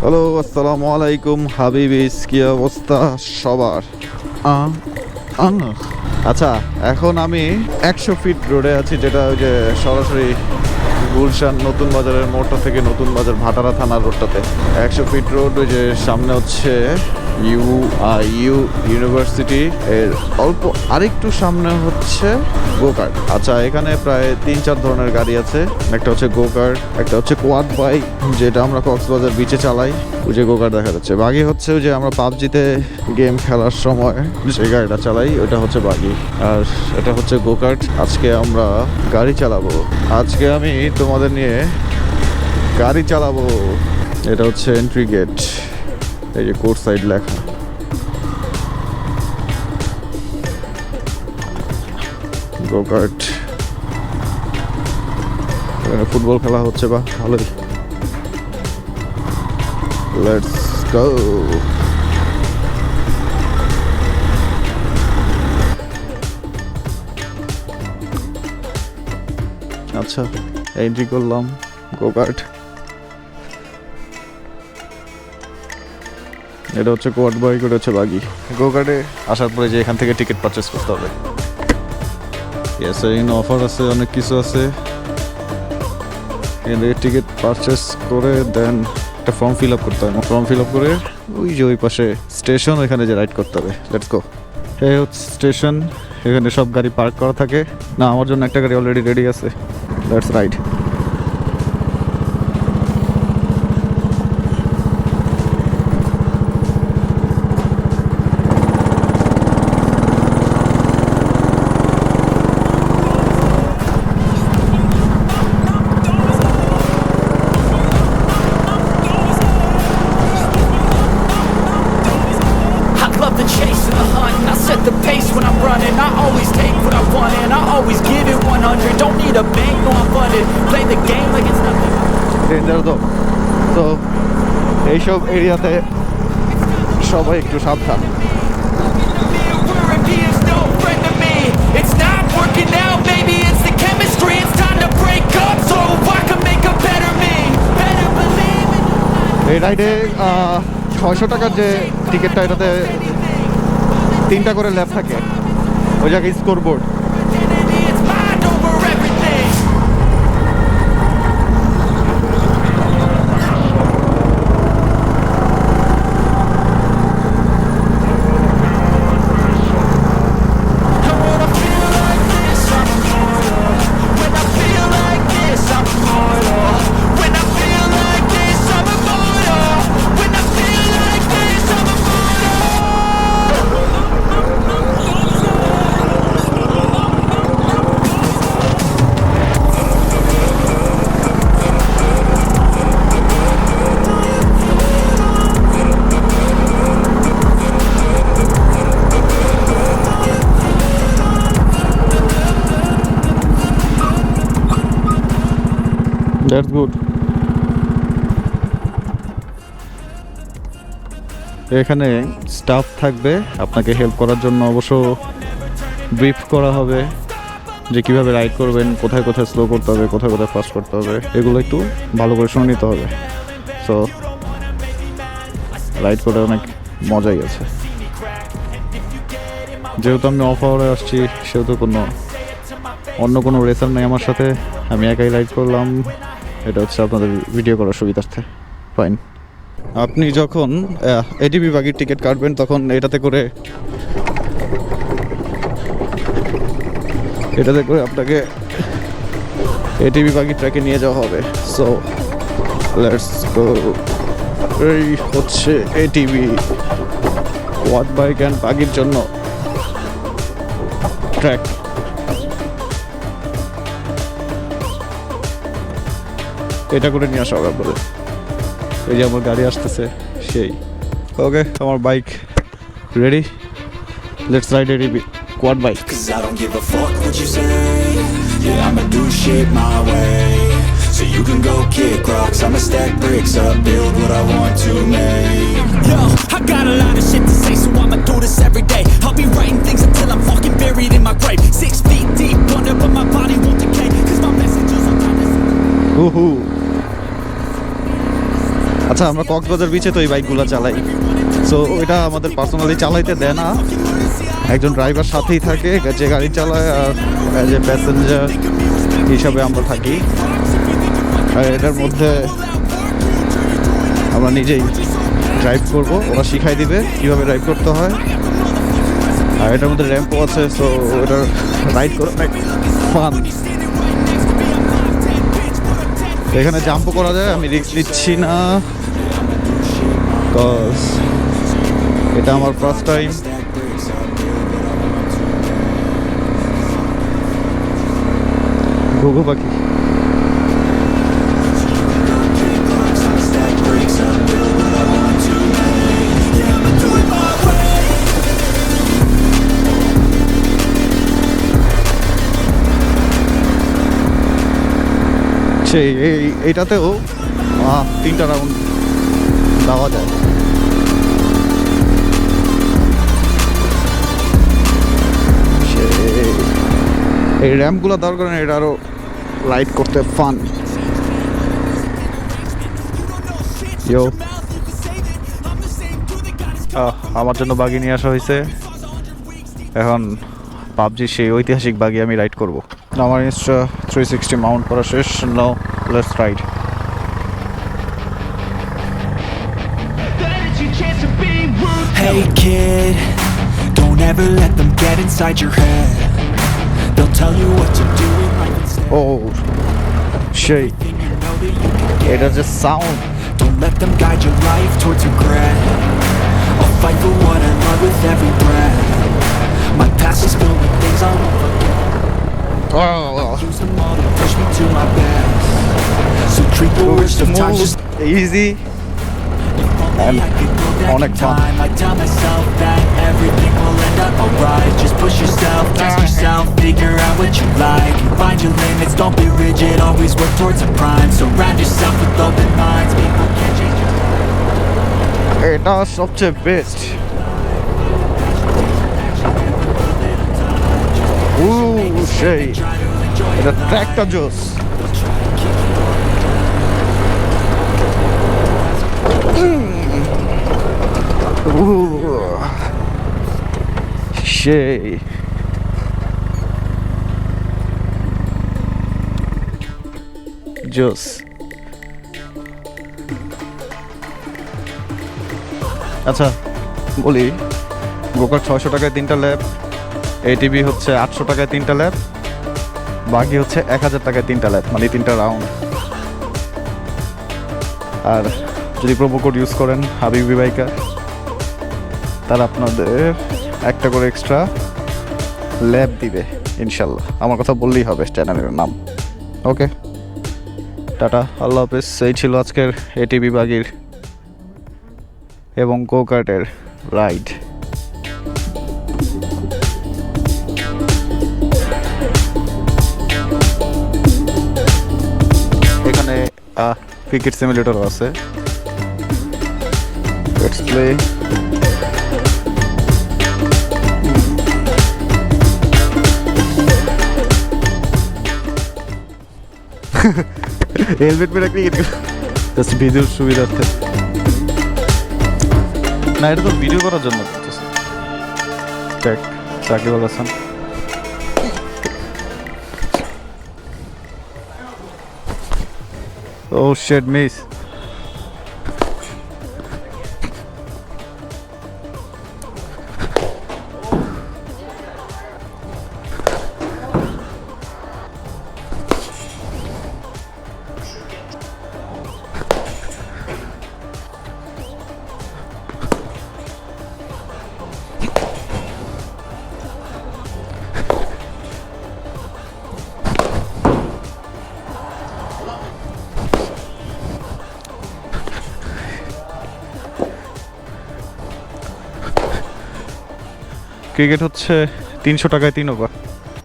Hello, আসসালামু আলাইকুম হাবিবিস, কি অবস্থা সবার? আচ্ছা, এখন আমি 100 ফিট রোডে আছি, যেটা ওই যে সরাসরি গুলশান নতুন বাজারের মোড়টা থেকে নতুন বাজার ভাটারা থানার রোডটাতে 100 ফিট রোড। ওই যে সামনে হচ্ছে ইউনিভার্সিটি, এর অল্প আরেকটু সামনে হচ্ছে গোকার্ট। আচ্ছা, এখানে প্রায় 3-4 ধরনের গাড়ি আছে। একটা হচ্ছে গোকার্ট, একটা হচ্ছে কোয়াড বাইক, যেটা আমরা কক্সবাজার বিচে চালাই। ওই যে গোকার্ট দেখা যাচ্ছে। বাগি হচ্ছে ওই যে আমরা পাবজিতে গেম খেলার সময় যে গাড়িটা চালাই, ওইটা হচ্ছে বাগি। আর এটা হচ্ছে গোকার্ট। আজকে আমরা গাড়ি চালাবো। আজকে আমি তোমাদের নিয়ে গাড়ি চালাবো। এটা হচ্ছে এন্ট্রি গেট, এই যে কোর্টসাইড লেখা। গোকার্ট, এখানে ফুটবল খেলা হচ্ছে, বা ভালোই। Let's go. আচ্ছা, এন্ট্রি করলাম গোকার্ট। এটা হচ্ছে কোয়াড বাইক, ওটা হচ্ছে বাগি। গোকার্টে আসার পরে যে এখান থেকে টিকিট পারচেস করতে হবে। এখানে অফার আছে, অনেক কিছু আছে। এখান থেকে টিকিট পারচেস করে দেন একটা ফর্ম ফিল আপ করতে হবে। ফর্ম ফিল আপ করে ওই যে ওই পাশে স্টেশন, ওইখানে যে রাইড করতে হবে। Let's go. এই হচ্ছে স্টেশন, এখানে সব গাড়ি পার্ক করা থাকে। না, আমার জন্য একটা গাড়ি অলরেডি রেডি আছে। Let's ride. তো এইসব এরিয়াতে সবাই একটু সাবধান। এই রাইডে 600 টাকার যে টিকিটটা, এটাতে 3টা করে ল্যাব থাকে। ওই জায়গায় স্কোরবোর্ড। That's good. এখানে স্টাফ থাকবে আপনাকে হেল্প করার জন্য। অবশ্য ব্রিফ করা হবে যে কিভাবে রাইড করবেন, কোথায় কোথায় স্লো করতে হবে, কোথায় কোথায় ফাস্ট করতে হবে, এগুলো একটু ভালো করে শুনে নিতে হবে। সো রাইড করে অনেক মজাই আছে। যেহেতু আমি অফ আওয়ারে আসছি, সেহেতু অন্য কোনো রেসার নেই আমার সাথে, আমি একাই রাইড করলাম। এটা হচ্ছে আপনাদের ভিডিও করার সুবিধার্থে। ফাইন। আপনি যখন এডিবি বাগির টিকিট কাটবেন, তখন এটাতে করে আপনাকে এডিবি বাগির ট্র্যাকে নিয়ে যাওয়া হবে। So let's go. এই হচ্ছে এটিভি কোয়াড বাইক অ্যান্ড বাগির জন্য ট্র্যাক। এটা করে নিয়ে আসা হবে আপনাদের। এই যে আমার গাড়ি আসতেছে, সেই। ওকে, আমার bike ready. Let's ride ADB quad bike. So you can go kick rocks, I'ma stack bricks up, build what I want to make. Yo, I got a lot of shit to say, so I'ma do this every day. I'll be writing things until I'm fucking buried in my grave. 6 feet deep under, but my body won't decay, cause my messages are honest. আচ্ছা, আচ্ছা, আমরা কক্সবাজার বিচে তো এই বাইকগুলো চালাই, so ওইটা আমাদের পার্সোনালি চালাইতে দেয় না, একজন ড্রাইভার সাথেই থাকে যে গাড়ি চালায়, আর অ্যাজ এ প্যাসেঞ্জার হিসাবে আমরা থাকি। আর এটার মধ্যে আমরা নিজেই ড্রাইভ করব, ওরা শিখাই দিবে কীভাবে ড্রাইভ করতে হয়। আর এটার মধ্যে র্যাম্পও আছে, সো ওটা রাইড করে অনেক ফান। এখানে জাম্পও করা যায়, আমি রিস্ক নিচ্ছি না, বিকজ এটা আমার ফার্স্ট টাইম। ঘুঘু পাখি, এইটাতেও 3টা রাউন্ড দেওয়া যায়। এই র্যাম্পগুলো দেওয়ার কারণে এটা আরো রাইড করতে ফান। আমার জন্য বাগি নিয়ে আসা হয়েছে, এখন পাবজি সেই ঐতিহাসিক বাগি আমি রাইড করব। আমার ইনস্টা 360 মাউন্ট করা শেষ, now let's ride. Hey kid, don't ever let them get inside your head. They'll tell you what to do in life instead. Oh, সেই এটা যে sound. Don't let them guide your life towards regret. I'll fight for what I love with every breath. My past is filled with things I won't forget. Use them all to push me to my best. So treat the worst of times just easy and অনেক fun. I tell myself that everything will end up alright. Just push yourself, test yourself, figure out what you like, and find your limits, don't be rigid, always work towards a prime. Surround yourself with open minds, people can't change your mind. এটা সবচেয়ে best. সেই এটা ট্র্যাকটা জোস। সেই জোস। আচ্ছা বলি, গোকার্ট 600 টাকায় 3টা ল্যাব, এটিভি হচ্ছে 800 টাকায় 3টা ল্যাব, বাকি হচ্ছে 1000 টাকায় 3টা ল্যাব, মানে 3টা রাউন্ড। আর যদি প্রোমো কোড ইউজ করেন হাবিবি বাইকার, তারা আপনাদের একটা করে এক্সট্রা ল্যাব দিবে ইনশাল্লাহ। আমার কথা বললেই হবে চ্যানেলের নাম। ওকে, টাটা, আল্লাহ হাফেজ। এই ছিল আজকের এটিভি বাগির এবং গোকার্টের রাইড। এখানে ক্রিকেট সিমুলেটরও আছে। Let's play. হেলমেট পরে ক্রিকেট জাস্ট ভিডিওর সুবিধার্থে, না এটা তো ভিডিও করার জন্য করতেছে। দেখ সাকিবুল হাসান, ও শিট মিস। ক্রিকেট হচ্ছে 300 টাকায় 3 ওভার।